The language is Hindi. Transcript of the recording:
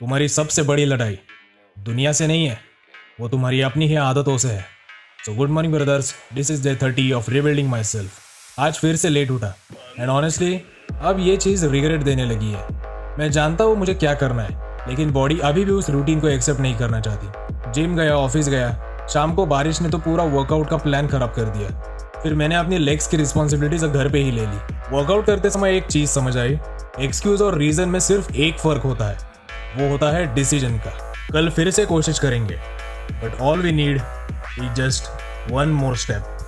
तुम्हारी सबसे बड़ी लड़ाई दुनिया से नहीं है, वो तुम्हारी अपनी ही आदतों से है। So good morning brothers, this is day 30 of rebuilding my self. आज फिर से लेट उठा एंड ऑनेस्टली अब ये चीज़ रिग्रेट देने लगी है। मैं जानता हूँ मुझे क्या करना है, लेकिन बॉडी अभी भी उस रूटीन को एक्सेप्ट नहीं करना चाहती। जिम गया, ऑफिस गया, शाम को बारिश ने तो पूरा वर्कआउट का प्लान खराब कर दिया। फिर मैंने अपनी लेग्स की रिस्पॉन्सिबिलिटीज घर पे ही ले ली। वर्कआउट करते समय एक चीज़ समझ आई, एक्सक्यूज और रीज़न में सिर्फ एक फ़र्क होता है, वो होता है डिसीजन का। कल फिर से कोशिश करेंगे, but all we need is just one more step.